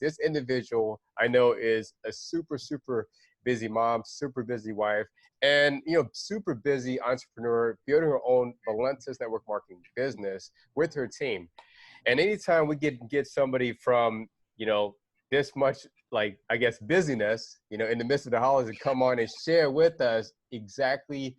this individual I know is a super busy mom, super busy wife, and super busy entrepreneur, building her own Valentus network marketing business with her team. And anytime we get somebody from, this much, like, I guess, busyness, in the midst of the holidays, to come on and share with us exactly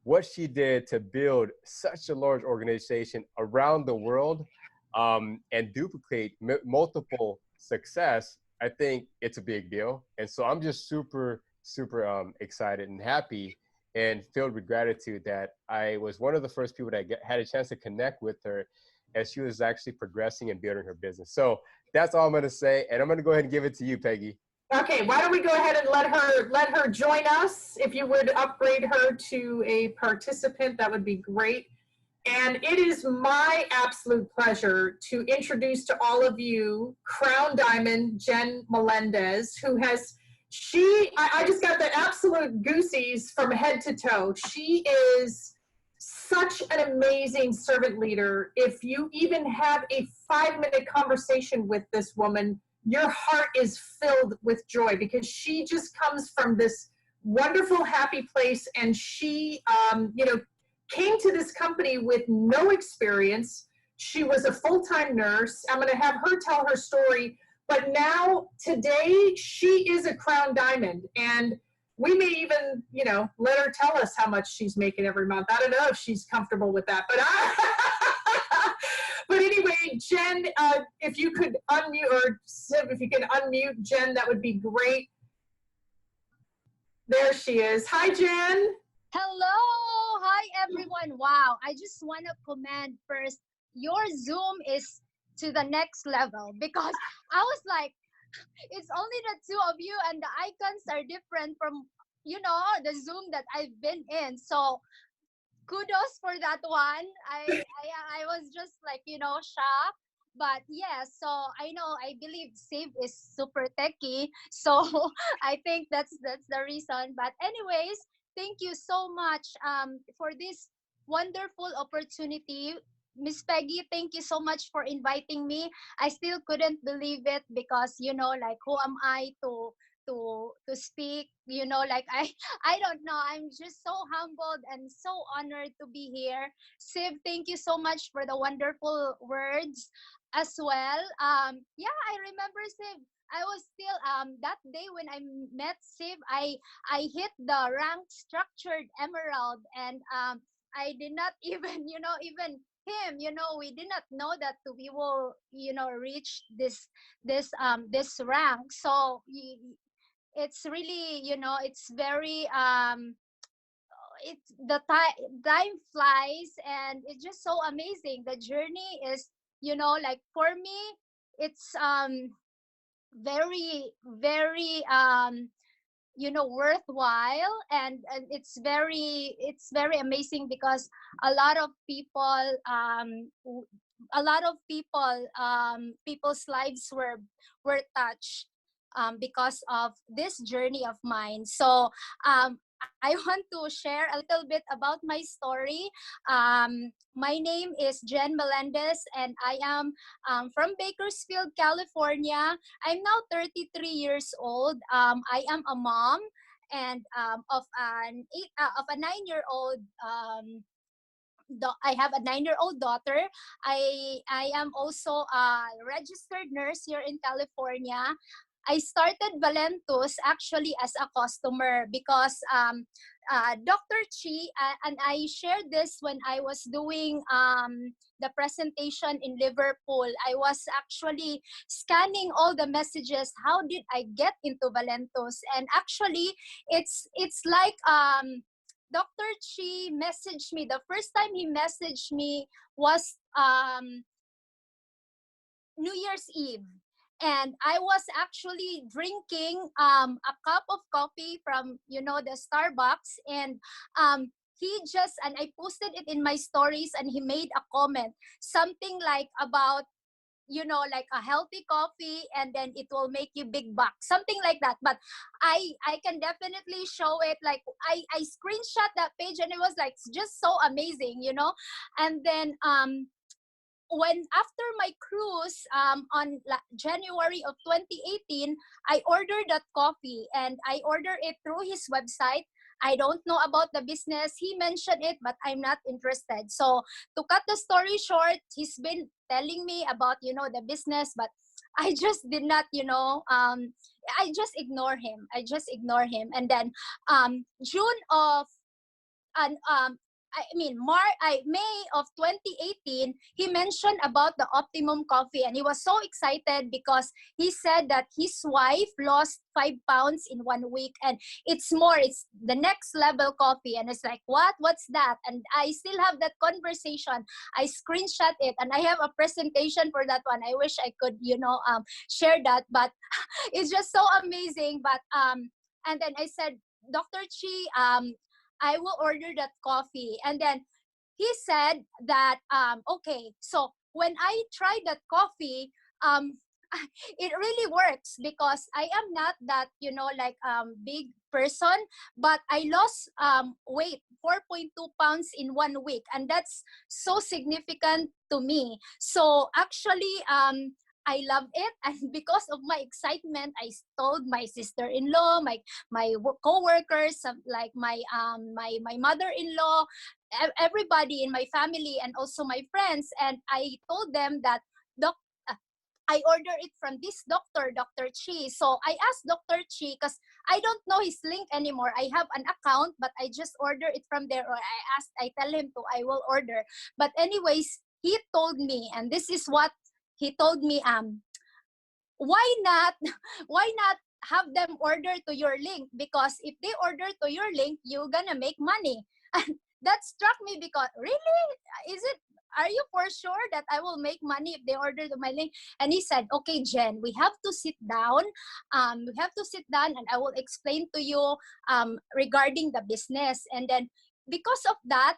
what she did to build such a large organization around the world, and duplicate multiple success, I think it's a big deal. And so I'm just super excited and happy and filled with gratitude that I was one of the first people that had a chance to connect with her as she was actually progressing and building her business. So that's all I'm going to say. And I'm going to go ahead and give it to you, Peggy. Okay, why don't we go ahead and let her join us. If you would upgrade her to a participant, that would be great. And it is my absolute pleasure to introduce to all of you Crown Diamond Jen Melendez, who has, I just got the absolute goosies from head to toe. She is such an amazing servant leader. If you even have a 5-minute conversation with this woman, your heart is filled with joy, because she just comes from this wonderful, happy place. And she, came to this company with no experience. She was a full-time nurse. I'm going to have her tell her story. But now, today, she is a Crown Diamond. And we may even, let her tell us how much she's making every month. I don't know if she's comfortable with that. But anyway, Jen, if you could unmute, or Siv, if you can unmute Jen, that would be great. There she is. Hi, Jen. Hello. Hi, everyone. Wow. I just want to comment first. Your Zoom is to the next level, because I was like, it's only the two of you and the icons are different from, the Zoom that I've been in. So kudos for that one. I was just like, shocked. But yeah, so I believe Save is super techy. So I think that's the reason. But anyways, thank you so much for this wonderful opportunity. Miss Peggy, thank you so much for inviting me. I still couldn't believe it, because like, who am I to speak? Like, I don't know. I'm just so humbled and so honored to be here. Siv, thank you so much for the wonderful words as well. Yeah, I remember, Siv. I was still that day when I met Siv, I hit the rank structured emerald, and I did not even even him, we did not know that we will reach this rank. So it's really, it's very it's the time flies, and it's just so amazing. The journey is, like, for me, it's very worthwhile, and it's very amazing, because a lot of people people's lives were touched because of this journey of mine. So I want to share a little bit about my story. My name is Jen Melendez, and I am from Bakersfield, California. I'm now 33 years old. I am a mom, and of a 9-year-old. I have a 9-year-old daughter. I am also a registered nurse here in California. I started Valentus actually as a customer, because Dr. Chi, and I shared this when I was doing the presentation in Liverpool. I was actually scanning all the messages. How did I get into Valentus? And actually, it's like Dr. Chi messaged me. The first time he messaged me was New Year's Eve. And I was actually drinking a cup of coffee from, the Starbucks. And and I posted it in my stories, and he made a comment, something like about, like a healthy coffee, and then it will make you big bucks, something like that. But I can definitely show it. Like, I screenshot that page, and it was like just so amazing, And then when after my cruise on January of 2018, I ordered that coffee and I ordered it through his website. I don't know about the business. He mentioned it, but I'm not interested. So to cut the story short, he's been telling me about, the business, but I just did not, I just ignore him. I just ignore him. And then June of and May of 2018, he mentioned about the Optimum Coffee, and he was so excited because he said that his wife lost 5 pounds in 1 week, and it's the next level coffee. And it's like, what's that? And I still have that conversation. I screenshot it, and I have a presentation for that one. I wish I could, share that, but it's just so amazing. But and then I said, Dr. Chi, I will order that coffee. And then he said that, okay, so when I tried that coffee, it really works because I am not that, big person, but I lost weight, 4.2 pounds in 1 week. And that's so significant to me. So actually, I love it, and because of my excitement, I told my sister-in-law, my co-workers, like my mother-in-law, everybody in my family, and also my friends. And I told them that doc, I ordered it from this doctor, Dr. Chi. So I asked Dr. Chi because I don't know his link anymore. I have an account, but I just order it from there, or I tell him to, I will order. But anyways, he told me, and this is what he told me, why not why not have them order to your link, because if they order to your link, you're gonna make money. And that struck me because, really, are you for sure that I will make money if they order to my link? And he said, okay, Jen, we have to sit down, and I will explain to you regarding the business. And then because of that,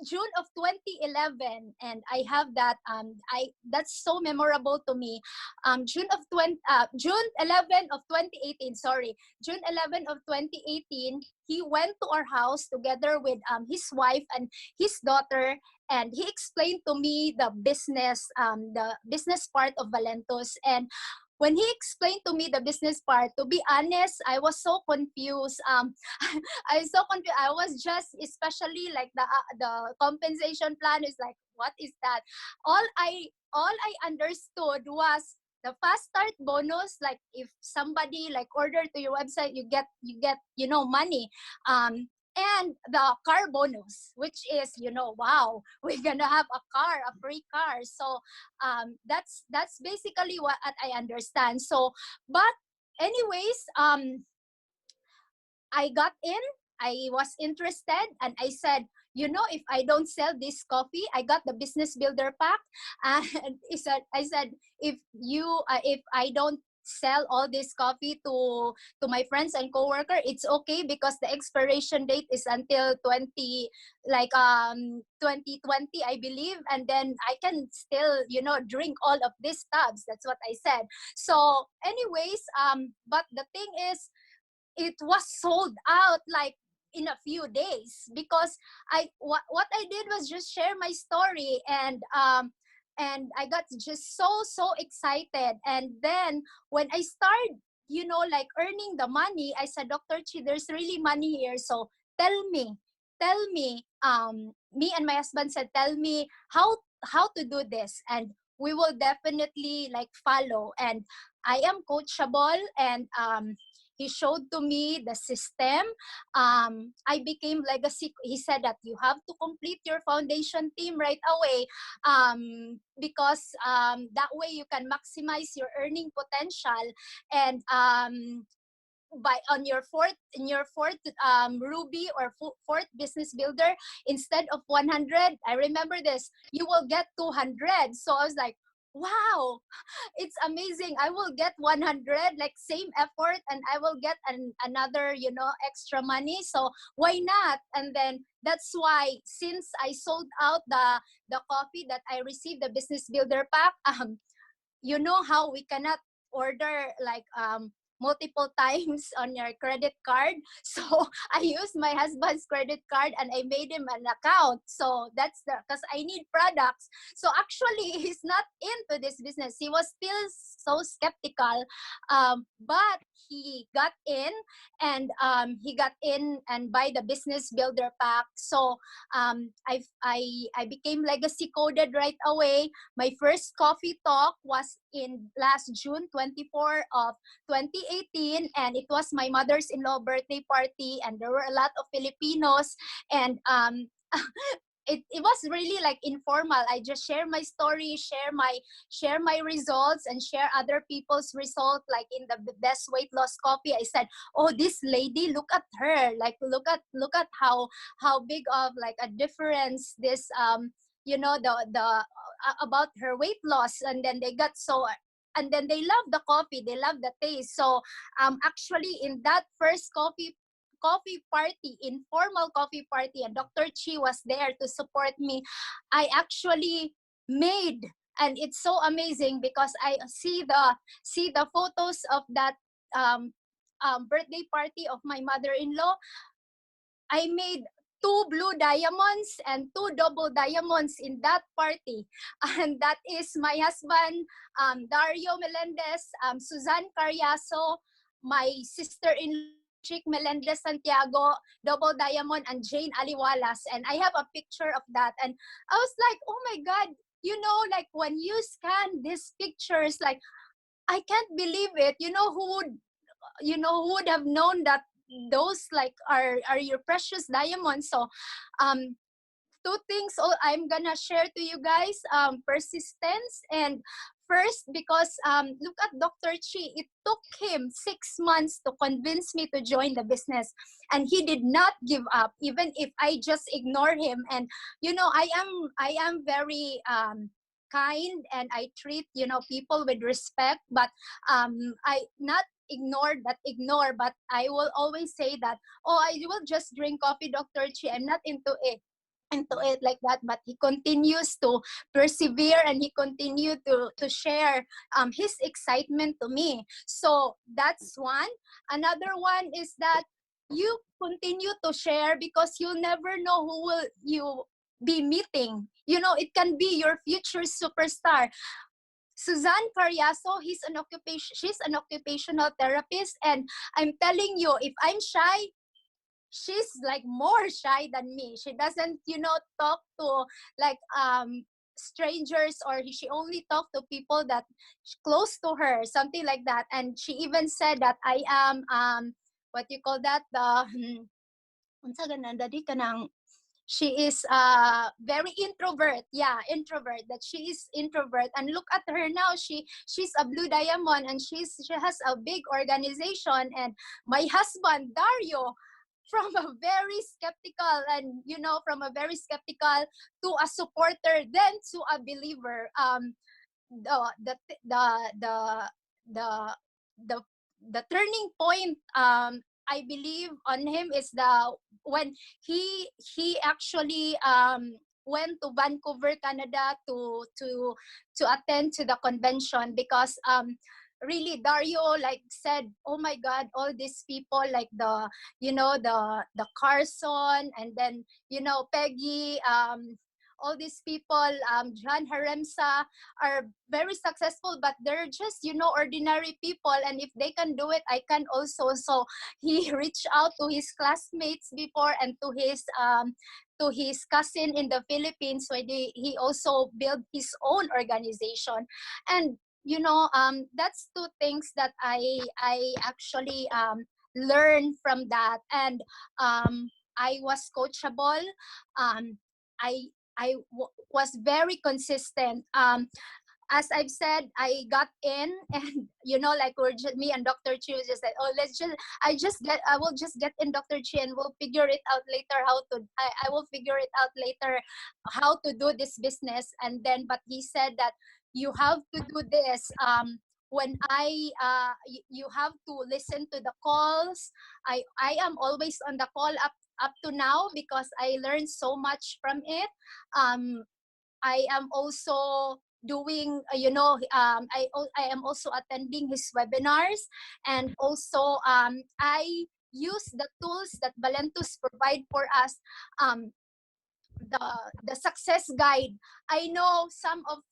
June of 2011, and I have that. That's so memorable to me. June 11 of 2018. Sorry, June 11 of 2018. He went to our house together with his wife and his daughter, and he explained to me the business part of Valentus. And when he explained to me the business part, to be honest, I was so confused. I was so confused. I was just, especially like the compensation plan is like, what is that? All I understood was the fast start bonus. Like if somebody like order to your website, you get money. And the car bonus, which is, wow, we're gonna have a free car. So that's basically what I understand. So, but anyways, I got in, I was interested, and I said, if I don't sell this coffee, I got the business builder pack. And I said, if I don't sell all this coffee to my friends and coworker, it's okay, because the expiration date is until 2020, I believe, and then I can still drink all of these tubs. That's what I said. So anyways, but the thing is, it was sold out like in a few days, because what I did was just share my story, and I got just so excited. And then when I started like earning the money, I said, Dr. Chi, there's really money here, so tell me, me and my husband said, tell me how to do this, and we will definitely like follow. And I am coachable, and he showed to me the system. I became legacy. He said that you have to complete your foundation team right away, because that way you can maximize your earning potential. And by on your fourth Ruby or fourth business builder, instead of 100, I remember this, you will get 200. So I was like, wow, it's amazing. I will get 100, like same effort, and I will get another extra money. So why not? And then that's why, since I sold out the coffee that I received, the business builder pack, you know how we cannot order like multiple times on your credit card. So I used my husband's credit card and I made him an account. So that's because I need products. So actually, he's not into this business. He was still so skeptical, but he got in, and he got in and buy the business builder pack. So I became legacy coded right away. My first coffee talk was in last June 24 of 2018, and it was my mother's-in-law birthday party, and there were a lot of Filipinos, and it was really like informal. I just share my story, share my results, and share other people's results. Like in the best weight loss coffee, I said, "Oh, this lady, look at her! Like look at how big of like a difference this the about her weight loss." And then they got so. And then they love the coffee, they love the taste. So actually in that first coffee party, informal coffee party, and Dr. Chi was there to support me, I actually made, and it's so amazing because I see the photos of that birthday party of my mother-in-law. I made 2 blue diamonds and 2 double diamonds in that party. And that is my husband, Dario Melendez, Suzanne Carriaso, my sister-in-law, Chick Melendez Santiago, double diamond, and Jane Aliwalas. And I have a picture of that. And I was like, oh my God, like when you scan these pictures, like, I can't believe it. Who would have known that those like are your precious diamonds. So two things I'm gonna share to you guys: persistence, and first, because look at Dr. Chi. It took him 6 months to convince me to join the business, and he did not give up even if I just ignore him. And I am very kind, and I treat people with respect, but I not ignore, but I will always say that, oh, I will just drink coffee, Dr. Chi, I'm not into it like that. But he continues to persevere, and he continued to share his excitement to me. So that's one. Another one is that you continue to share, because you never know who will you be meeting. It can be your future superstar. Suzanne Carriaso, she's an occupational therapist, and I'm telling you, if I'm shy, she's like more shy than me. She doesn't, talk to like strangers, or she only talk to people that close to her, something like that. And she even said that I am what you call that, the unsa ganun, dadi kanang she is very introvert. Yeah, introvert. That she is introvert. And look at her now. She's a blue diamond, and she has a big organization. And my husband Dario, from a very skeptical, and from a very skeptical to a supporter, then to a believer. The the the the the the, the turning point, I believe on him, is when he actually went to Vancouver, Canada, to attend to the convention, because really Dario like said, oh my God, all these people, like the Carson, and then Peggy, all these people, John Haremsa, are very successful, but they're just ordinary people, and if they can do it, I can also. So he reached out to his classmates before, and to his cousin in the Philippines, so he also built his own organization. And that's two things that I actually learned from that. And I was coachable. I was very consistent. As I've said, I got in, and like me and Dr. Chi just said, oh, I will just get in, Dr. Chi, and we'll figure it out later I will figure it out later how to do this business. And then, but he said that you have to do this. When you have to listen to the calls. I am always on the call up to now, because I learned so much from it. I am also doing, I am also attending his webinars, and also I use the tools that Valentus provide for us. um, the success guide. I know some of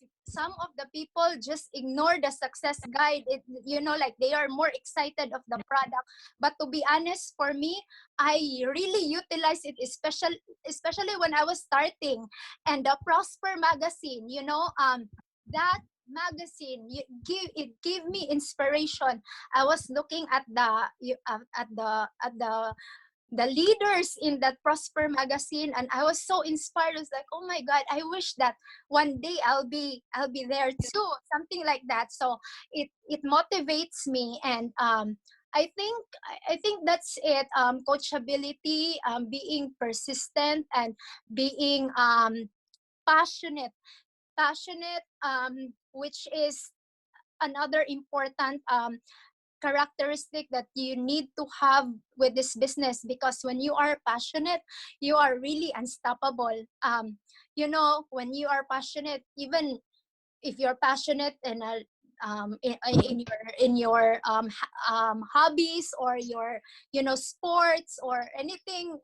the people just ignore the success guide. Like they are more excited of the product. But to be honest, for me, I really utilize it, especially when I was starting. And the Prosper magazine, that magazine, it gave me inspiration. I was looking at the leaders in that Prosper magazine, and I was so inspired. I was like, oh my God, I wish that one day I'll be there too, something like that. So it motivates me. And I think that's it. Coachability, being persistent, and being passionate, which is another important characteristic that you need to have with this business, because when you are passionate, you are really unstoppable. When you are passionate, even if you're passionate in your hobbies, or your sports or anything,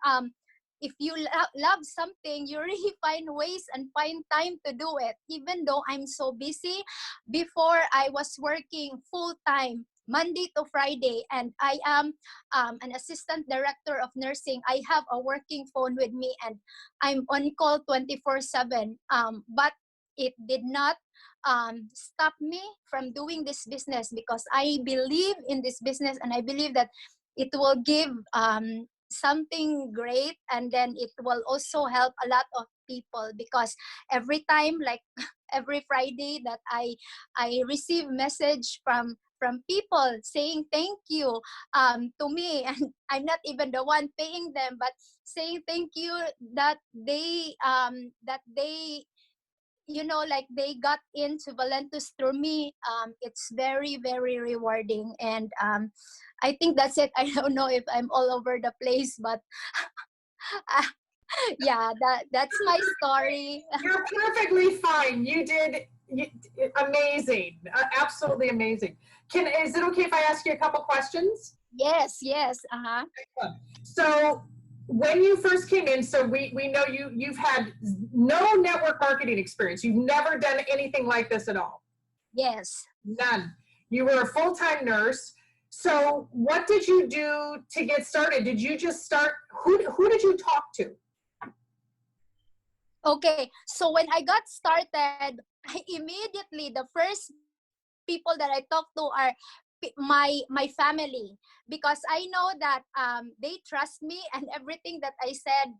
if you love something, you really find ways and find time to do it. Even though I'm so busy, before I was working full time Monday to Friday, and I am an assistant director of nursing. I have a working phone with me, and I'm on call 24/7. But it did not stop me from doing this business, because I believe in this business, and I believe that it will give something great, and then it will also help a lot of people. Because every time, like every Friday, that I receive message from people saying thank you to me, and I'm not even the one paying them, but saying thank you that they like they got into Valentus through me. It's very, very rewarding. And I think that's it. I don't know if I'm all over the place, but yeah, that's my story. You're perfectly fine. Amazing. Absolutely amazing. Is it okay if I ask you a couple questions? Yes. So when you first came in, so we know you've had no network marketing experience. You've never done anything like this at all. Yes. None. You were a full-time nurse. So what did you do to get started? Did you just start, who did you talk to? Okay, so when I got started, immediately the first people that I talked to are my family, because I know that they trust me, and everything that I said,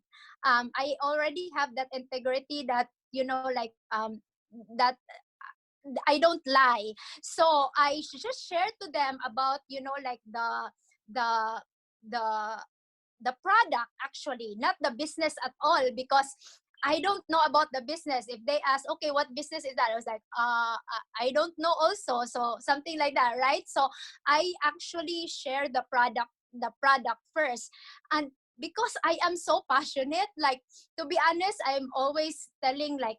I already have that integrity that that I don't lie. So I just shared to them about like the the the product, actually, not the business at all, because I don't know about the business. If they ask, okay, what business is that? I was like, I don't know also. So something like that, right? So I actually share the product first. And because I am so passionate, like, to be honest, I'm always telling like,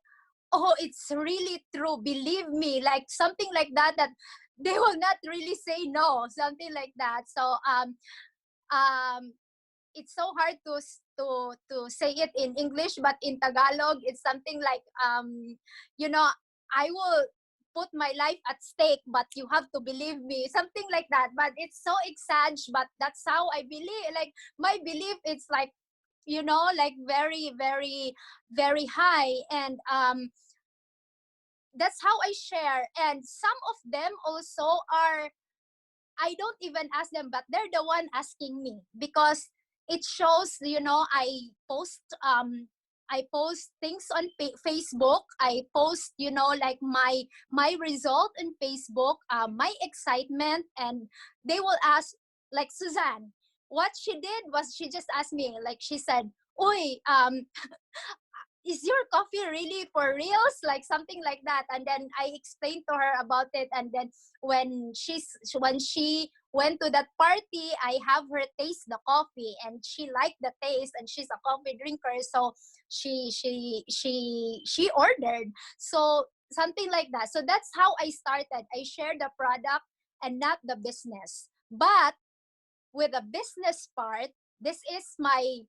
oh, it's really true. Believe me, like something like that, that they will not really say no, something like that. So um, it's so hard to say it in English, but in Tagalog, it's something like you know, I will put my life at stake, but you have to believe me, something like that. But it's so exaggerated, but that's how I believe. Like my belief, it's like like very, very, very high, and that's how I share. And some of them also are, I don't even ask them, but they're the one asking me, because it shows, I post things on Facebook. I post, like my result in Facebook, my excitement, and they will ask, like Suzanne, what she did was she just asked me, like she said, "Oi, is your coffee really for reals?" Like something like that. And then I explained to her about it. And then when she went to that party, I have her taste the coffee, and she liked the taste, and she's a coffee drinker. So she ordered. So something like that. So that's how I started. I share the product and not the business. But with the business part, this is my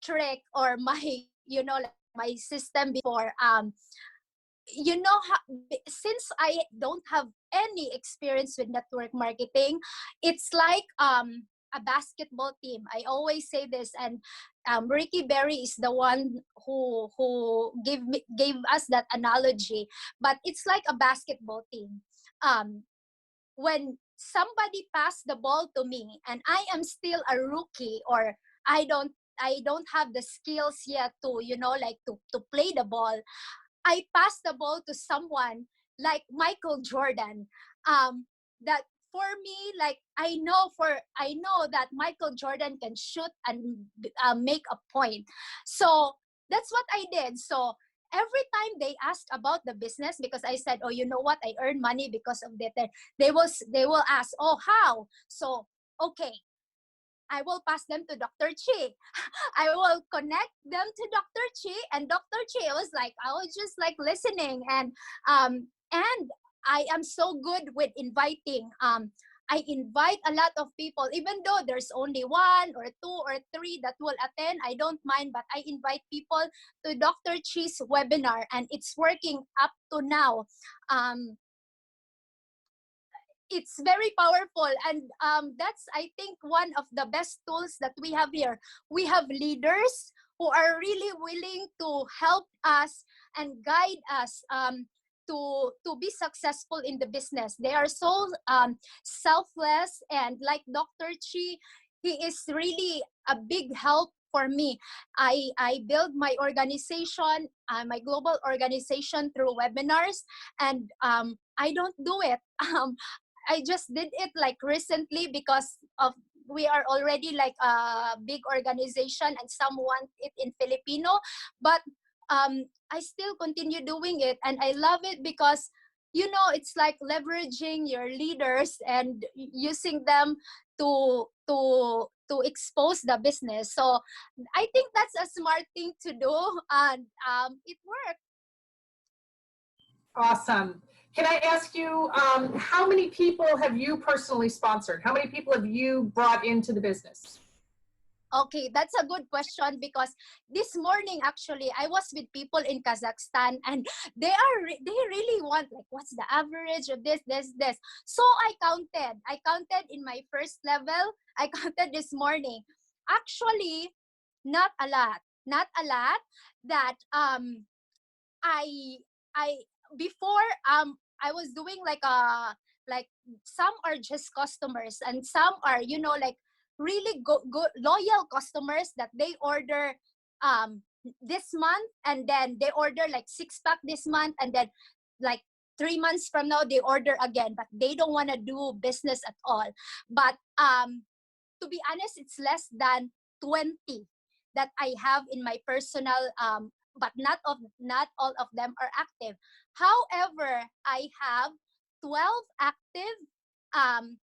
trick or my, you know, like my system before. You know, since I don't have any experience with network marketing, it's like a basketball team. I always say this, and Ricky Berry is the one who gave us that analogy. But it's like a basketball team. When somebody passed the ball to me, and I am still a rookie, or I don't have the skills yet to, you know, like to play the ball, I pass the ball to someone like Michael Jordan. That for me, like I know that Michael Jordan can shoot and make a point. So that's what I did. So every time they ask about the business, because I said, oh, you know what, I earn money because of that. They will ask, oh, how? So okay, I will pass them to Dr. Chi. I will connect them to Dr. Chi, and Dr. Chi was like, I was just like listening, and I am so good with inviting. I invite a lot of people, even though there's only 1 or 2 or 3 that will attend. I don't mind, but I invite people to Dr. Chi's webinar, and it's working up to now. It's very powerful, and that's, I think, one of the best tools that we have here. We have leaders who are really willing to help us and guide us to be successful in the business. They are so selfless, and like Dr. Chi, he is really a big help for me. I build my organization, my global organization, through webinars, and I don't do it. I just did it like recently because of we are already like a big organization, and some want it in Filipino, but I still continue doing it, and I love it because, you know, it's like leveraging your leaders and using them to expose the business. So I think that's a smart thing to do, and it worked. Awesome. Can I ask you, how many people have you personally sponsored? How many people have you brought into the business? Okay, that's a good question, because this morning actually I was with people in Kazakhstan, and they really want, like, what's the average of this. So I counted in my first level. I counted this morning. Actually, not a lot. That I before I was doing like some are just customers, and some are, you know, like really good loyal customers that they order this month, and then they order like 6-pack this month, and then like 3 months from now they order again, but they don't want to do business at all. But to be honest, it's less than 20 that I have in my personal, but not all of them are active. However, I have 12 active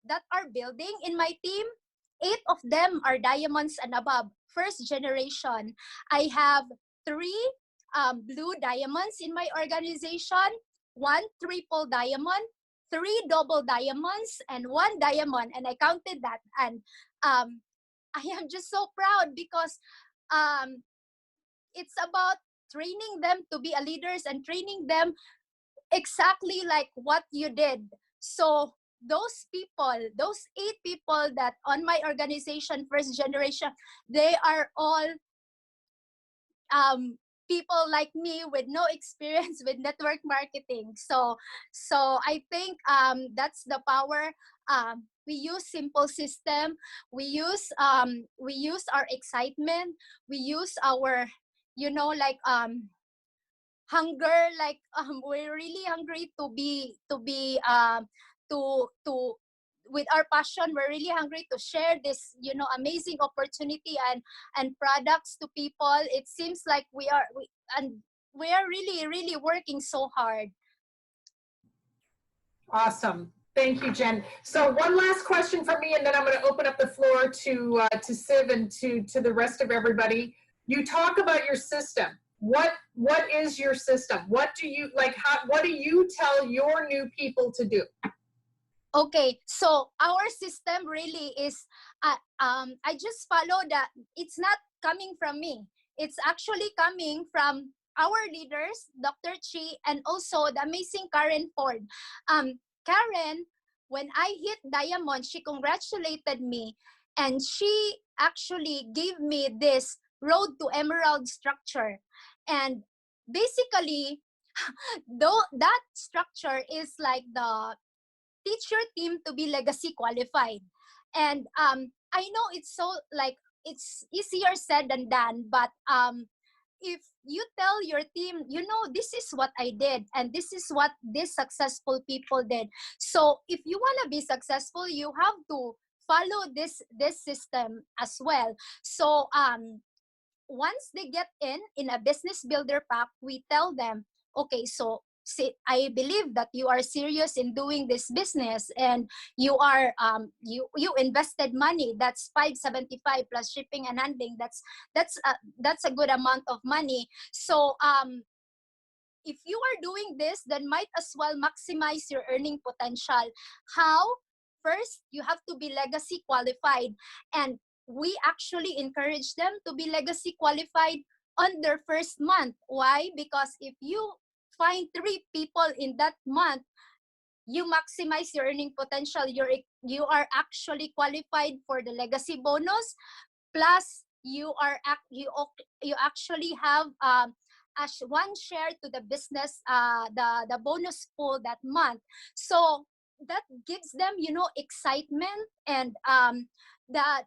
that are building in my team. 8 of them are diamonds and above, first generation. I have 3 blue diamonds in my organization, 1 triple diamond, 3 double diamonds, and 1 diamond. And I counted that, and I am just so proud because it's about training them to be a leaders and training them exactly like what you did. So those people, those 8 people that on my organization, first generation, they are all people like me with no experience with network marketing. So I think that's the power. We use simple system. We use our excitement. We use our, you know, like hunger. Like we're really hungry to with our passion. We're really hungry to share this, you know, amazing opportunity and products to people. It seems like we are really working so hard. Awesome. Thank you, Jen. So one last question from me, and then I'm going to open up the floor to Siv and to the rest of everybody. You talk about your system. what is your system? What do you like? What do you tell your new people to do? Okay, so our system really is, I just follow that. It's not coming from me. It's actually coming from our leaders, Dr. Chi, and also the amazing Karen Ford. Karen, when I hit Diamond, she congratulated me, and she actually gave me this Road to Emerald structure. And basically, though that structure is like the teach your team to be legacy qualified. And I know it's so like it's easier said than done, but if you tell your team, you know, this is what I did and this is what these successful people did. So if you want to be successful, you have to follow this system as well. So once they get in a business builder pack, we tell them, okay, so see, I believe that you are serious in doing this business, and you are you invested money. That's 575 plus shipping and handling. That's a good amount of money. So if you are doing this, then might as well maximize your earning potential. How? First, you have to be legacy qualified, and we actually encourage them to be legacy qualified on their first month. Why? Because if you find 3 people in that month, you maximize your earning potential. You are actually qualified for the legacy bonus, plus you actually have as one share to the business, the bonus pool that month. So that gives them, you know, excitement, and the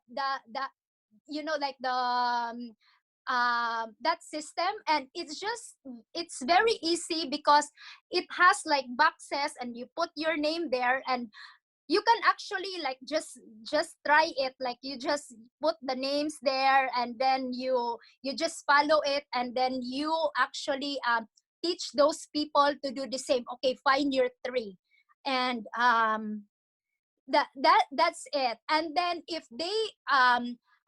you know, like the that system. And it's very easy because it has like boxes, and you put your name there, and you can actually like just try it. Like you just put the names there, and then you just follow it, and then you actually teach those people to do the same. Okay, find your 3, and that's it. And then if they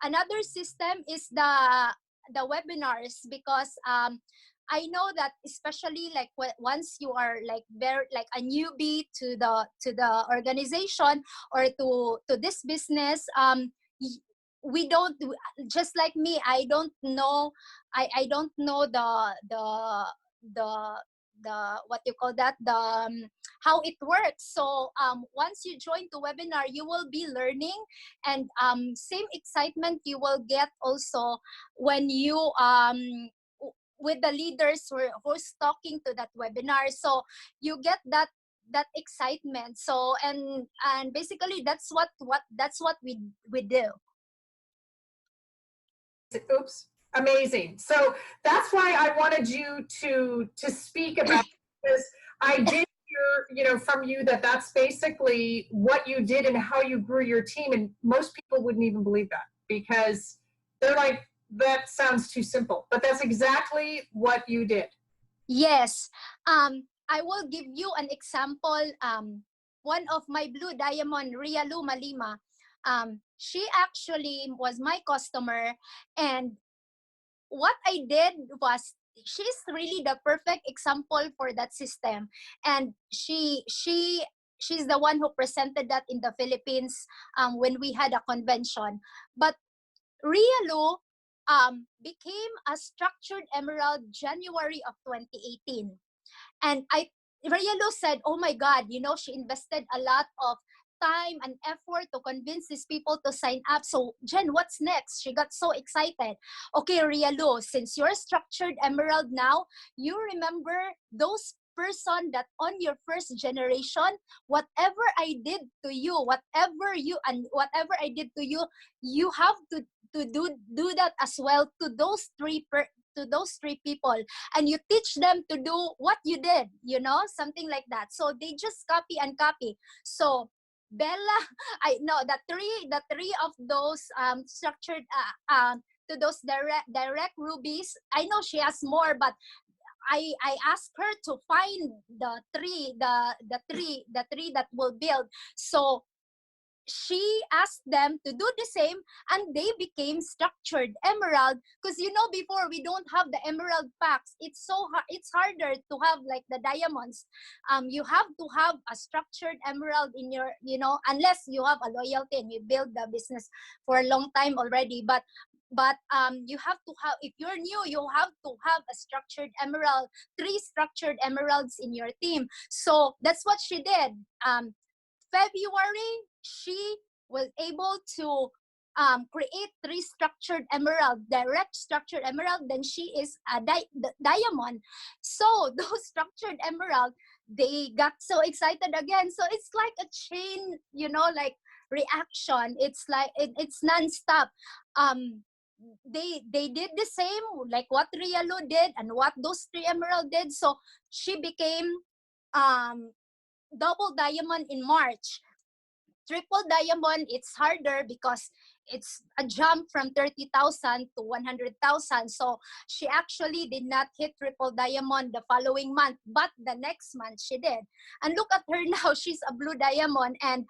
another system is the webinars, because I know that especially like once you are like very like a newbie to the organization or to this business, we don't, just like me, I don't know, I don't know the what you call that, the how it works. So once you join the webinar, you will be learning, and same excitement you will get also when you with the leaders who's talking to that webinar. So you get that excitement. So and basically that's what we do. Oops. Amazing. So that's why I wanted you to speak about it, because I did hear, you know, from you that that's basically what you did and how you grew your team. And most people wouldn't even believe that, because they're like, that sounds too simple. But that's exactly what you did. Yes. I will give you an example. One of my Blue Diamond, Rialu Malima, she actually was my customer, and what I did was, she's really the perfect example for that system. And she's the one who presented that in the Philippines when we had a convention. But Rialu became a structured emerald January of 2018. And Rialu said, oh my God, you know, she invested a lot of time and effort to convince these people to sign up. So Jen, what's next? She got so excited. Okay, Rialu, since you're structured emerald now, you remember those person that on your first generation, whatever I did to you, whatever I did to you, you have to do that as well to those three people, and you teach them to do what you did, you know, something like that. So they just copy and copy. So Bella, I know the three of those structured to those direct rubies. I know she has more, but I asked her to find the three that will build. So she asked them to do the same, and they became structured emerald. Because before we don't have the emerald packs. It's it's harder to have like the diamonds. You have to have a structured emerald in your, unless you have a loyalty and you build the business for a long time already. But you have to have, if you're new, you have to have a structured emerald, 3 structured emeralds in your team. So that's what she did. February, she was able to create 3 structured emerald, direct structured emerald. Then she is a diamond. So those structured emerald, they got so excited again. So it's like a chain, like reaction. It's like it's nonstop. They did the same, like what Rialo did and what those 3 emerald did. So she became double diamond in March. Triple diamond, it's harder because it's a jump from 30,000 to 100,000. So she actually did not hit triple diamond the following month, but the next month she did. And look at her now, she's a blue diamond. And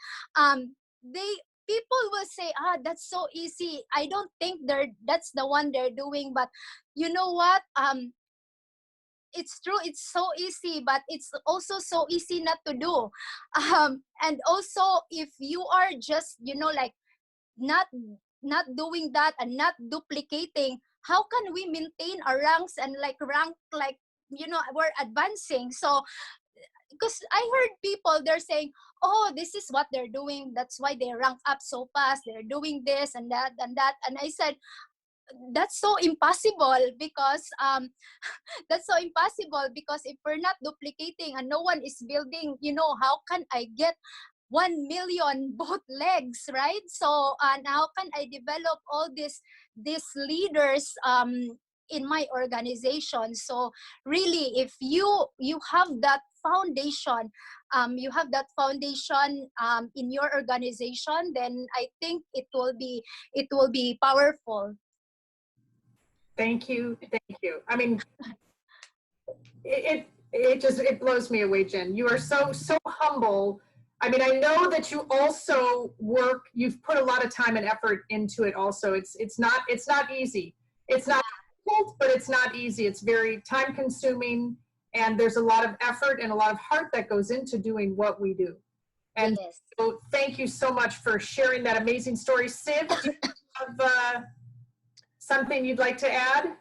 people will say, that's so easy. I don't think that's the one they're doing. But you know what? It's true, it's so easy, but it's also so easy not to do. And also, if you are just, like not doing that and not duplicating, how can we maintain our ranks and rank we're advancing? So because I heard people, they're saying, oh, this is what they're doing, that's why they rank up so fast, they're doing this and that and that. And I said, that's so impossible, because if we're not duplicating and no one is building, how can I get 1 million both legs, right? So and how can I develop all these leaders in my organization? So really, if you have that foundation, in your organization, then I think it will be powerful. Thank you. I mean, it blows me away, Jen. You are so humble. I mean, I know that you also you've put a lot of time and effort into it also. It's not easy. It's not difficult, but it's not easy. It's very time consuming, and there's a lot of effort and a lot of heart that goes into doing what we do. And yes. So thank you so much for sharing that amazing story. Siv, do you have something you'd like to add?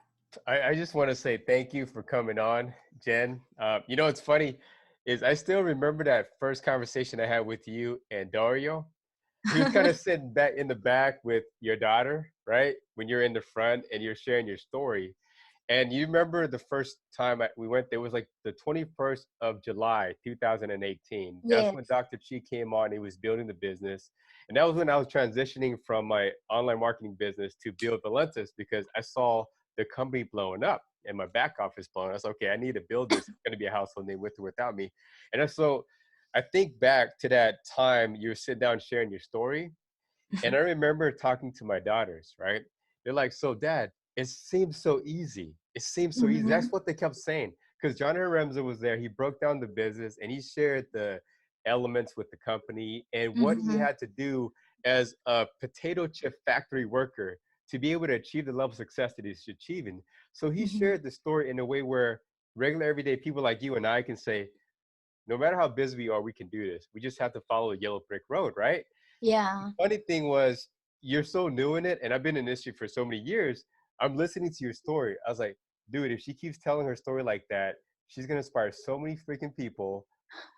I just want to say thank you for coming on, Jen. What's funny is I still remember that first conversation I had with you and Dario. He was kind of sitting back in the back with your daughter, right? When you're in the front and you're sharing your story. And you remember the first time we went there was like the 21st of July, 2018. That's Yes. when Dr. Chi came on. He was building the business. And that was when I was transitioning from my online marketing business to build Valentus, because I saw the company blowing up and my back office blowing. I was okay, I need to build this. It's going to be a household name with or without me. And so I think back to that time you were sitting down sharing your story. And I remember talking to my daughters, right? They're like, so Dad, it seems so easy. It seems so easy. That's what they kept saying. Because John Remza was there. He broke down the business and he shared the elements with the company and what he had to do as a potato chip factory worker to be able to achieve the level of success that he's achieving. So he shared the story in a way where regular everyday people like you and I can say, no matter how busy we are, we can do this. We just have to follow a yellow brick road, right? Yeah. The funny thing was, you're so new in it, and I've been in this industry for so many years. I'm listening to your story. I was like, dude, if she keeps telling her story like that, she's gonna inspire so many freaking people,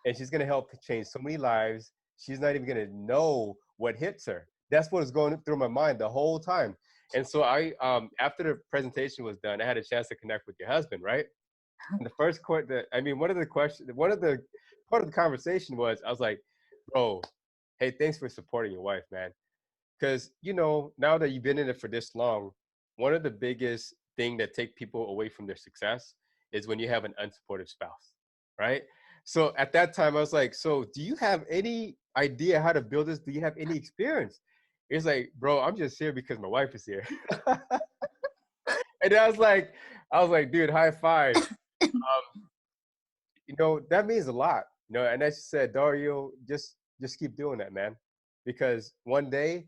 and she's gonna help change so many lives. She's not even gonna know what hits her. That's what was going through my mind the whole time. And so I, after the presentation was done, I had a chance to connect with your husband, right? And the first part one of the part of the conversation was, I was like, bro, hey, thanks for supporting your wife, man. Because, now that you've been in it for this long, one of the biggest thing that take people away from their success is when you have an unsupportive spouse, right? So at that time, I was like, so do you have any idea how to build this? Do you have any experience? It's like, bro, I'm just here because my wife is here. And I was like, dude, high five. That means a lot, and as you said, Dario, just keep doing that, man, because one day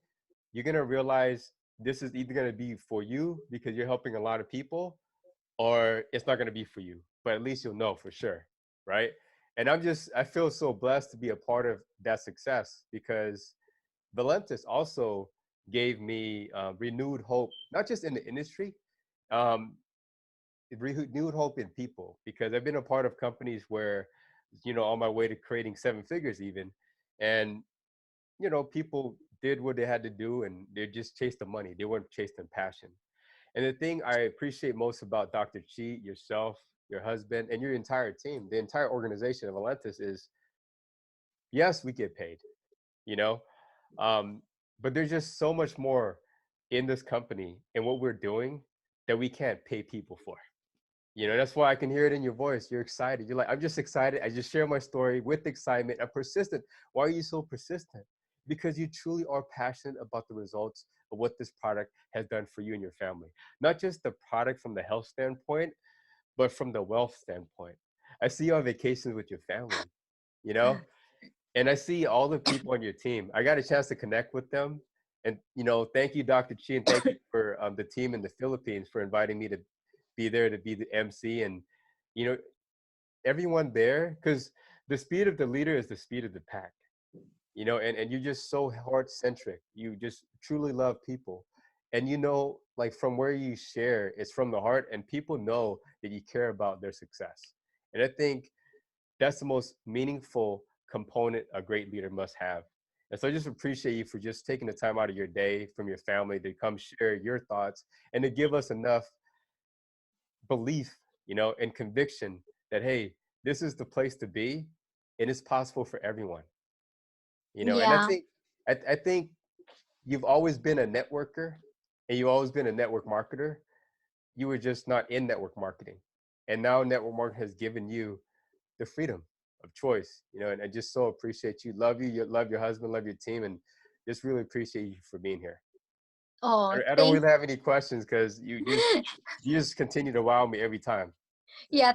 you're going to realize this is either going to be for you because you're helping a lot of people, or it's not going to be for you, but at least you'll know for sure. Right. And I feel so blessed to be a part of that success, because Valentus also gave me renewed hope, not just in the industry, um, renewed hope in people, because I've been a part of companies where, on my way to creating seven figures even, and, people did what they had to do and they just chased the money. They weren't chasing passion. And the thing I appreciate most about Dr. Chi, yourself, your husband, and your entire team, the entire organization of Valentus is, yes, we get paid, you know, um, but there's just so much more in this company and what we're doing that we can't pay people for. That's why I can hear it in your voice. You're excited. You're like, I'm just excited. I just share my story with excitement. I'm persistent. Why are you so persistent? Because you truly are passionate about the results of what this product has done for you and your family. Not just the product from the health standpoint, but from the wealth standpoint. I see you on vacations with your family, you know, and I see all the people on your team. I got a chance to connect with them. And, thank you, Dr. Chi, and thank you for the team in the Philippines for inviting me to be there to be the MC. And, you know, everyone there, because the speed of the leader is the speed of the pack, and you're just so heart centric. You just truly love people. And, like from where you share, it's from the heart, and people know that you care about their success. And I think that's the most meaningful component a great leader must have. And so I just appreciate you for just taking the time out of your day from your family to come share your thoughts and to give us enough belief, and conviction that, hey, this is the place to be and it's possible for everyone. And I Yeah. think, I think you've always been a networker and you've always been a network marketer. You were just not in network marketing. And now network marketing has given you the freedom of choice, and I just so appreciate you. Love you. You love your husband, love your team, and just really appreciate you for being here. Oh, I don't really have any questions because you just continue to wow me every time. yeah,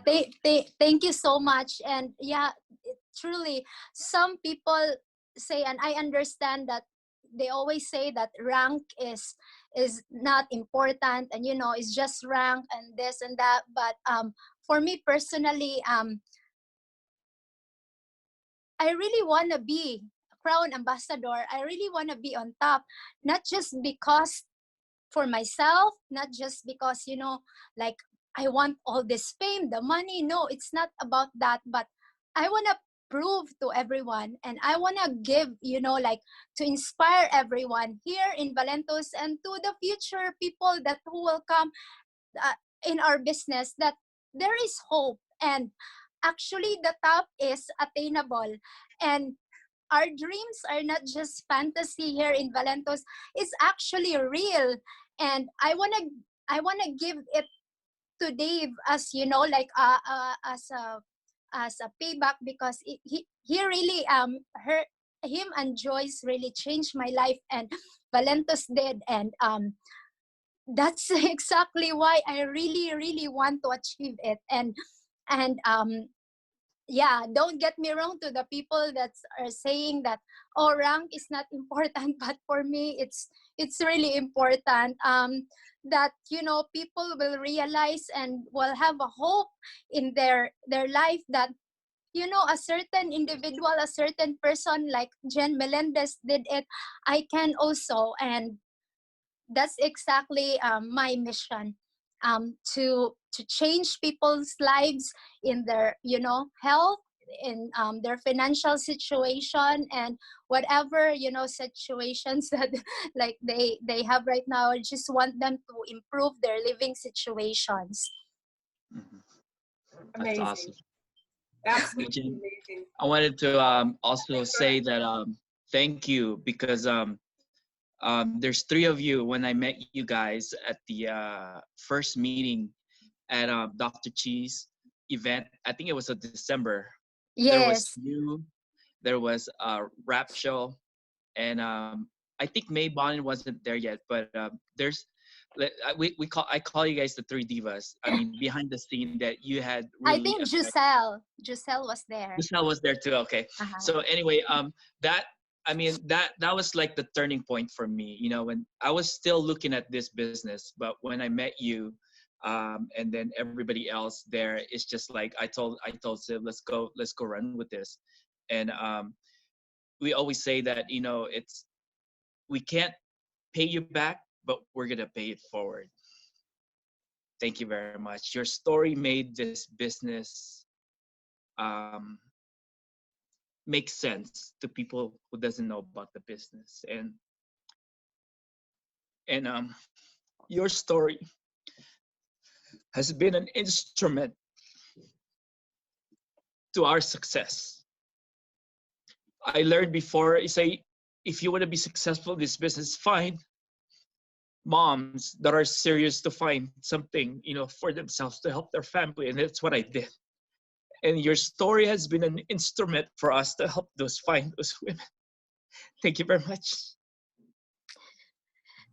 thank you so much. And yeah, truly, some people say, and I understand that they always say that rank is not important, and it's just rank and this and that. But for me personally, I really want to be a crown ambassador. I really want to be on top, not just because for myself, not just because, like I want all this fame, the money. No, it's not about that. But I want to prove to everyone, and I want to give, like to inspire everyone here in Valentus and to the future people that who will come uh, in our business, that there is hope, and actually the top is attainable, and our dreams are not just fantasy here in Valentus. It's actually real, and I wanna give it to Dave as like as a payback, because he really him and Joyce really changed my life, and Valentus did, and that's exactly why I really really want to achieve it. And yeah, don't get me wrong to the people that are saying that, oh, rank is not important, but for me it's really important, that people will realize and will have a hope in their life, that a certain individual, a certain person like Jen Melendez did it, I can also. And that's exactly my mission, to change people's lives in their health, in their financial situation, and whatever situations that like they have right now. I just want them to improve their living situations. Mhm. That's Amazing. awesome. Absolutely Jen, amazing. I wanted to also say that thank you, because there's three of you. When I met you guys at the first meeting at Dr. Chi's event, I think it was in December. There was Yes, you, there was Rap Show, and I think May Bonnet wasn't there yet, but there's I call you guys the three divas. I mean, behind the scene that you had I really think affected. Giselle was there. Michelle was there too. Okay, Uh-huh. so anyway, that I mean, that was like the turning point for me, you know, when I was still looking at this business, but when I met you, and then everybody else there, it's just like I told Sid, let's go run with this. And we always say that, you know, we can't pay you back, but we're gonna pay it forward. Thank you very much. Your story made this business um, make sense to people who doesn't know about the business, and your story has been an instrument to our success. I learned before, I say, if you want to be successful in this business, find moms that are serious to find something, you know, for themselves to help their family, and that's what I did. And your story has been an instrument for us to help find those women. Thank you very much.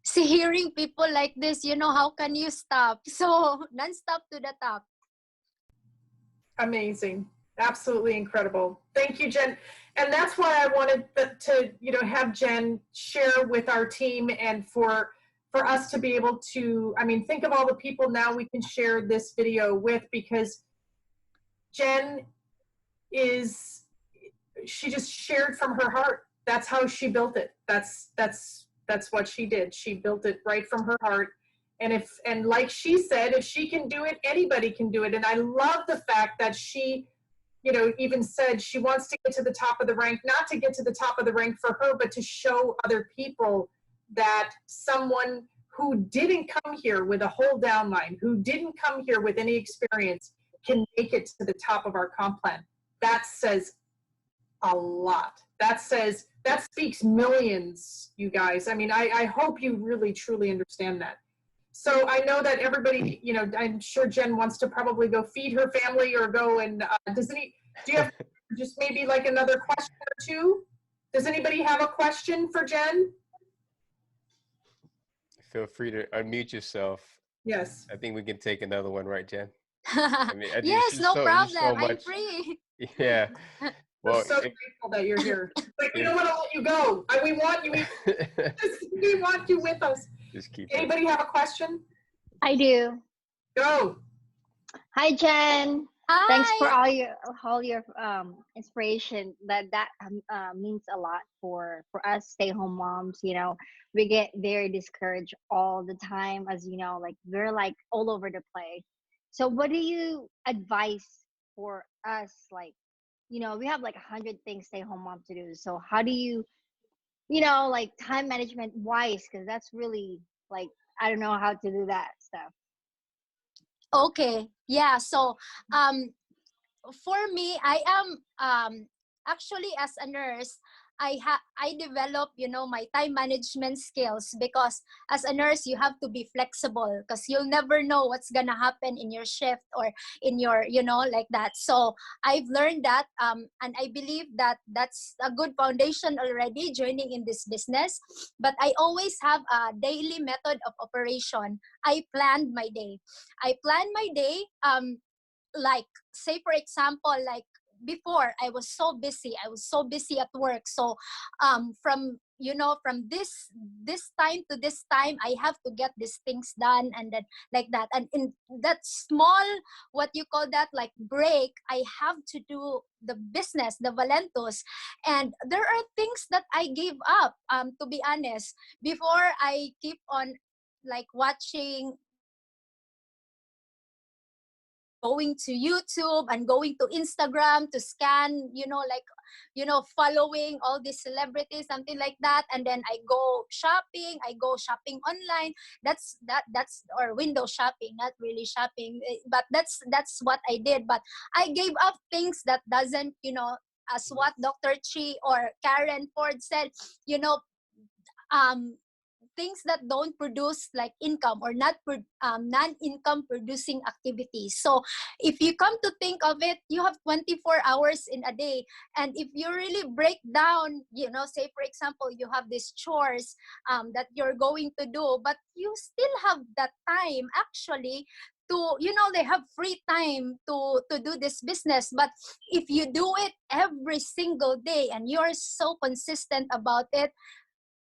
See, hearing people like this, you know, how can you stop? So, non-stop to the top. Amazing. Absolutely incredible. Thank you, Jen. And that's why I wanted to, you know, have Jen share with our team, and for us to be able to, I mean, think of all the people now we can share this video with, because Jen she just shared from her heart. That's how she built it. That's what she did. She built it right from her heart. And like she said, if she can do it, anybody can do it. And I love the fact that she, you know, even said she wants to get to the top of the rank, not to get to the top of the rank for her, but to show other people that someone who didn't come here with a whole downline, who didn't come here with any experience, can make it to the top of our comp plan. That says a lot. That speaks millions, you guys. I mean, I hope you really, truly understand that. So I know that everybody, you know, I'm sure Jen wants to probably go feed her family or go and, do you have just maybe like another question or two? Does anybody have a question for Jen? Feel free to unmute yourself. Yes. I think we can take another one, right, Jen? I mean, yes, no problem. So I'm free. Yeah. Well, we're so grateful that you're here. Like, you know what? I'll let you go. We want you. We want you with us. Just keep. Anybody have a question? I do. Go. Hi, Jen. Hi. Thanks for all your inspiration. That means a lot for us stay-home moms. You know, we get very discouraged all the time, as you know, like we're like all over the place. So, what do you advise for us? Like, you know, we have like 100 things stay-home mom to do. So, how do you, you know, like time management wise? Because that's really like I don't know how to do that stuff. Okay. Yeah. So, for me, I am actually as a nurse, I develop, you know, my time management skills, because as a nurse you have to be flexible, because you'll never know what's gonna happen in your shift or in your, you know, like that. So I've learned that, and I believe that that's a good foundation already joining in this business. But I always have a daily method of operation. I planned my day. Like, say for example, like before I was so busy at work. So from, you know, from this time to this time I have to get these things done, and then like that, and in that small, what you call that, like break, I have to do the business, the Valentus. And there are things that I gave up, to be honest. Before, I keep on like watching, going to YouTube and going to Instagram to scan, you know, like, you know, following all these celebrities, something like that. And then I go shopping online. That's or window shopping, not really shopping, but that's what I did. But I gave up things that doesn't, you know, as what Dr. Chi or Karen Ford said, you know, things that don't produce like income, or not non-income producing activities. So if you come to think of it, you have 24 hours in a day. And if you really break down, you know, say for example, you have these chores that you're going to do, but you still have that time actually to, you know, they have free time to do this business. But if you do it every single day and you're so consistent about it,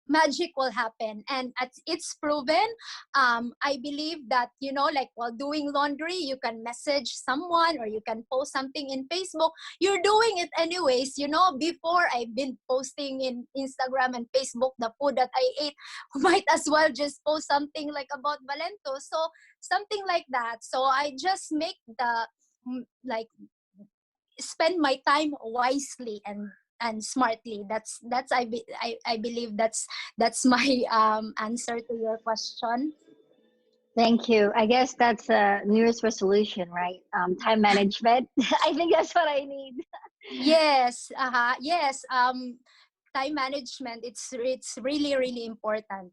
magic will happen. And it's proven. I believe that, you know, like while doing laundry, you can message someone or you can post something in Facebook. You're doing it anyways. You know, before I've been posting in Instagram and Facebook the food that I ate, might as well just post something like about Valentus. So something like that. So I just make the like spend my time wisely and smartly. I believe that's my answer to your question. Thank you. I guess that's a New Year's resolution, right? Time management. I think that's what I need. Yes, yes. Time management. It's really really important.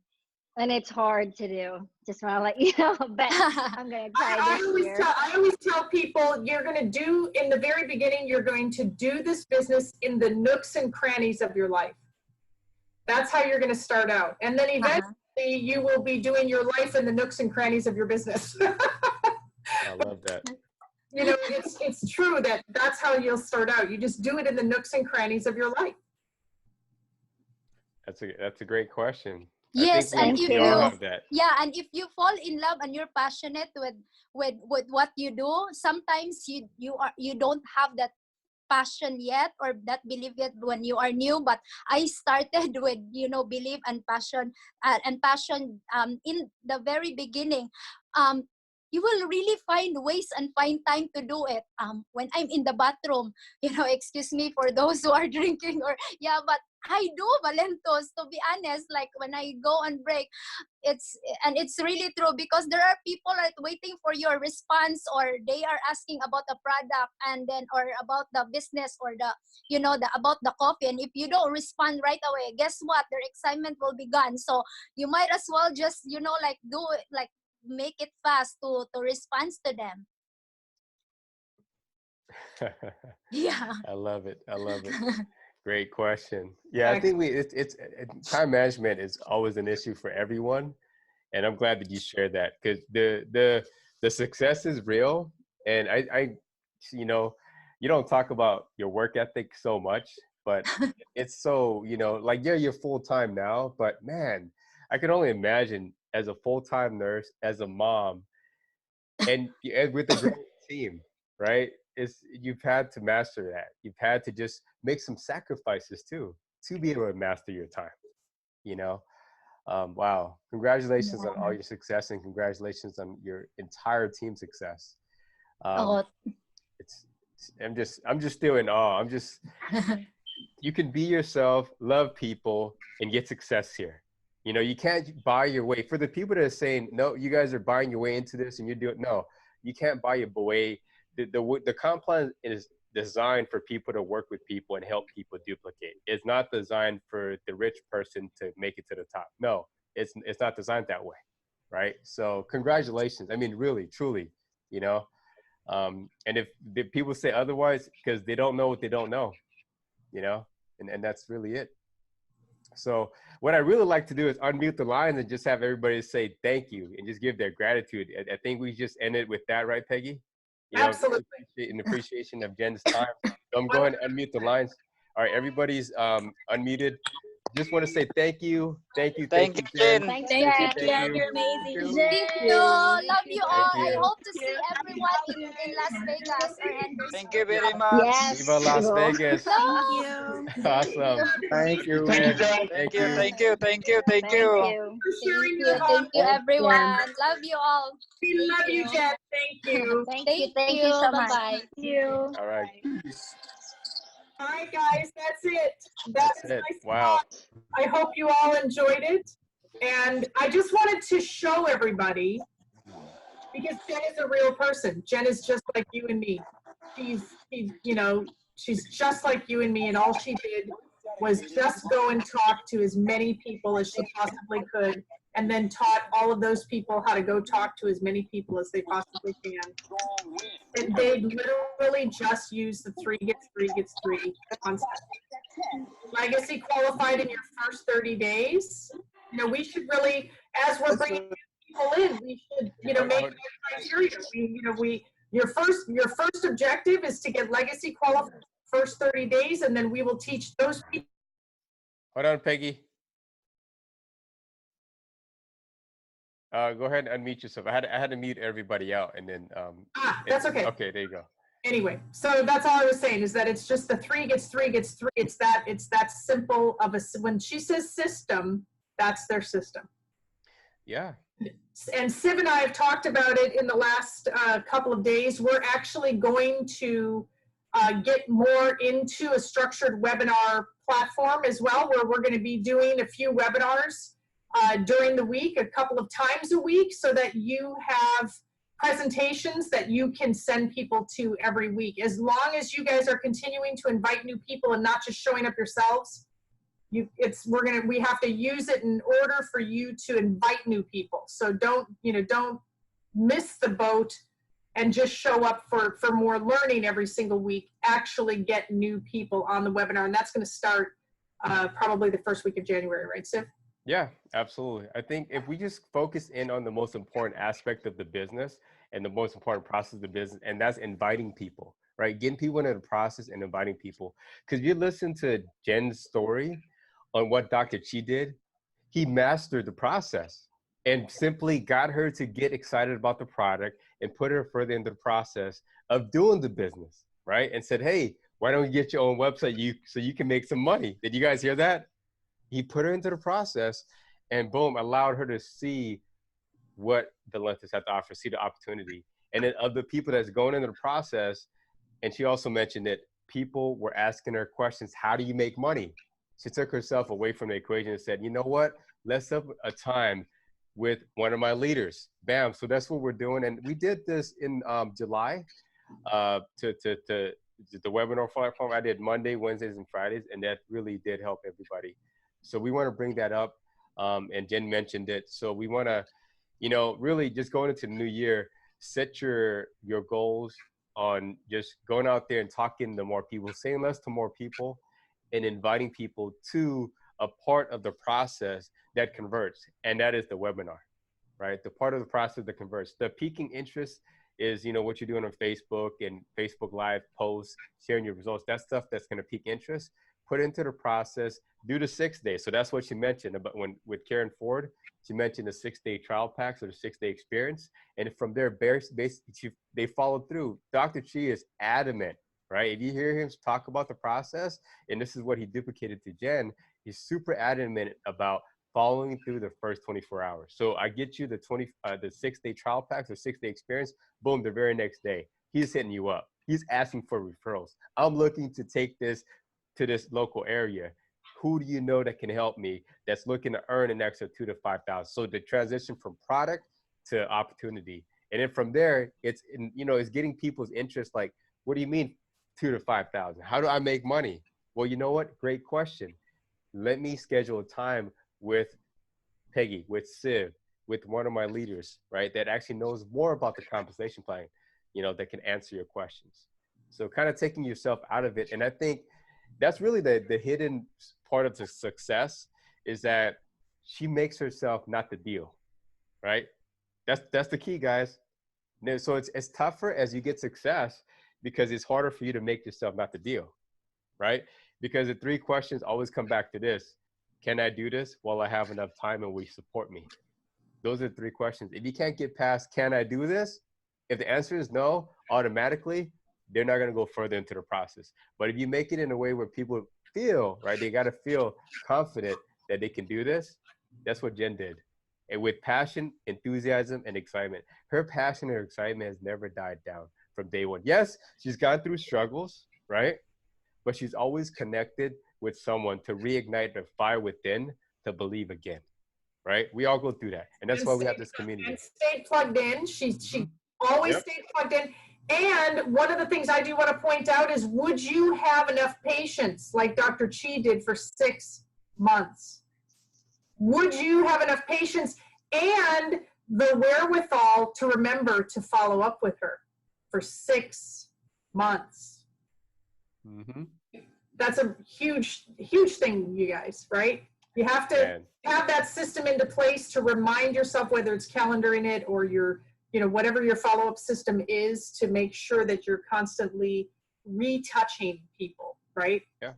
And it's hard to do. Just want to let you know, but I'm going to try this year. I always tell people, you're going to do, in the very beginning, you're going to do this business in the nooks and crannies of your life. That's how you're going to start out. And then eventually you will be doing your life in the nooks and crannies of your business. I love that. You know, it's true that that's how you'll start out. You just do it in the nooks and crannies of your life. That's a great question. Yes, and if you all have that. yeah, and if you fall in love and you're passionate with what you do, sometimes you don't have that passion yet or that belief yet when you are new. But I started with, you know, belief and passion in the very beginning. You will really find ways and find time to do it. When I'm in the bathroom, you know, excuse me for those who are drinking, or yeah, but I do Valentus, to be honest. Like when I go on break, it's really true, because there are people like waiting for your response, or they are asking about the product and then or about the business or the, you know, about the coffee. And if you don't respond right away, guess what? Their excitement will be gone. So you might as well just, you know, like do it, like make it fast to respond to them. Yeah. I love it. Great question. Yeah, I think it's time management is always an issue for everyone, and I'm glad that you shared that, because the success is real. And I you know, you don't talk about your work ethic so much, but it's so, you know, like, yeah, you're full time now, but man, I can only imagine as a full-time nurse, as a mom, and with a great team, right? You've had to master that. You've had to just make some sacrifices too to be able to master your time. You know, wow! Congratulations on all your success, and congratulations on your entire team success. I'm just still in awe. You can be yourself, love people, and get success here. You know, you can't buy your way. For the people that are saying, no, you guys are buying your way into this and you're doing, no, you can't buy your way. The comp plan is designed for people to work with people and help people duplicate. It's not designed for the rich person to make it to the top. No, it's not designed that way, right? So congratulations. I mean, really, truly, you know. And if the people say otherwise, because they don't know what they don't know, you know, and that's really it. So what I really like to do is unmute the lines and just have everybody say thank you and just give their gratitude. I think we just ended with that, right, Peggy? You know, absolutely. In appreciation of Jen's time. So I'm going to unmute the lines. All right, everybody's unmuted. Just want to say thank you. Thank you, Jen. Thank you, You're amazing. Thank you. Love you all. I hope to see everyone in Las Vegas or Henderson. Thank you very much. Yes. Viva Las Vegas. Thank you. Awesome. Thank you. Thank you. Thank you. For sharing your heart. you, everyone. Love you all. We love you, Jen. Thank you. Thank you so much. Bye-bye. All right. All right, guys, that's it. That's it. my Wow. spot. I hope you all enjoyed it. And I just wanted to show everybody, because Jen is a real person. Jen is just like you and me. She's just like you and me, and all she did was just go and talk to as many people as she possibly could, and then taught all of those people how to go talk to as many people as they possibly can. And they literally just use the 3 gets 3 gets 3 concept. Legacy qualified in your first 30 days. You know, we should really, as we're bringing people in, we should, you know, make that criteria. Your first objective is to get legacy qualified first 30 days, and then we will teach those people. Hold on, Peggy. Go ahead and unmute yourself. I had to mute everybody out, and then That's okay. Okay, there you go. Anyway, so that's all I was saying, is that it's just the 3 gets 3 gets 3. It's that simple of a, when she says system, that's their system. Yeah. And Siv and I have talked about it in the last couple of days. We're actually going to get more into a structured webinar platform as well, where we're going to be doing a few webinars during the week, a couple of times a week, so that you have presentations that you can send people to every week. As long as you guys are continuing to invite new people and not just showing up yourselves, we have to use it in order for you to invite new people. So don't miss the boat and just show up for more learning every single week. Actually get new people on the webinar, and that's going to start probably the first week of January, right, Siv? Yeah, absolutely. I think if we just focus in on the most important aspect of the business and the most important process of the business, and that's inviting people, right? Getting people into the process and inviting people. Because you listen to Jen's story on what Dr. Chi did, he mastered the process and simply got her to get excited about the product and put her further into the process of doing the business, right? And said, hey, why don't you get your own website so you can make some money? Did you guys hear that? He put her into the process and boom, allowed her to see what Valentus had to offer, see the opportunity. And then of the people that's going into the process, and she also mentioned that people were asking her questions, how do you make money? She took herself away from the equation and said, you know what? Let's have a time with one of my leaders. Bam. So that's what we're doing. And we did this in July to the webinar platform. I did Monday, Wednesdays, and Fridays, and that really did help everybody. So we want to bring that up, and Jen mentioned it. So we want to, really just going into the new year, set your goals on just going out there and talking to more people, saying less to more people, and inviting people to a part of the process that converts, and that is the webinar, right? The part of the process that converts. The piquing interest is, what you're doing on Facebook and Facebook Live posts, sharing your results. That's stuff that's going to pique interest. Put into the process, do the 6 days. So that's what she mentioned about with Karen Ford. She mentioned the 6-day trial packs or the 6-day experience. And from there, they followed through. Dr. Chi is adamant, right? If you hear him talk about the process, and this is what he duplicated to Jen, he's super adamant about following through the first 24 hours. So I get you the 6-day trial packs or 6-day experience, boom, the very next day, he's hitting you up. He's asking for referrals. I'm looking to take this to this local area. Who do you know that can help me that's looking to earn an extra $2,000 to $5,000? So the transition from product to opportunity. And then from there, it's getting people's interest. Like, what do you mean $2,000 to $5,000? How do I make money? Well, you know what? Great question. Let me schedule a time with Peggy, with Siv, with one of my leaders, right? That actually knows more about the compensation plan, that can answer your questions. So kind of taking yourself out of it. And I think that's really the hidden part of the success, is that she makes herself not the deal, right? That's the key, guys. So it's tougher as you get success, because it's harder for you to make yourself not the deal, right? Because the 3 questions always come back to this. Can I do this? Will I have enough time, and will you support me? Those are the 3 questions. If you can't get past, can I do this? If the answer is no, automatically, they're not going to go further into the process. But if you make it in a way where people feel, right, they got to feel confident that they can do this. That's what Jen did. And with passion, enthusiasm, and excitement. Her passion and her excitement has never died down from day one. Yes, she's gone through struggles, right? But she's always connected with someone to reignite the fire within to believe again, right? We all go through that. And that's why we have this community. And stay plugged in. She always stayed plugged in. And one of the things I do want to point out is, would you have enough patience like Dr. Chi did for 6 months? Would you have enough patience and the wherewithal to remember to follow up with her for 6 months? Mm-hmm. That's a huge, huge thing, you guys, right? You have to Man. have that system into place to remind yourself, whether it's Calendar Init or your, whatever your follow-up system is, to make sure that you're constantly retouching people, right? Yeah.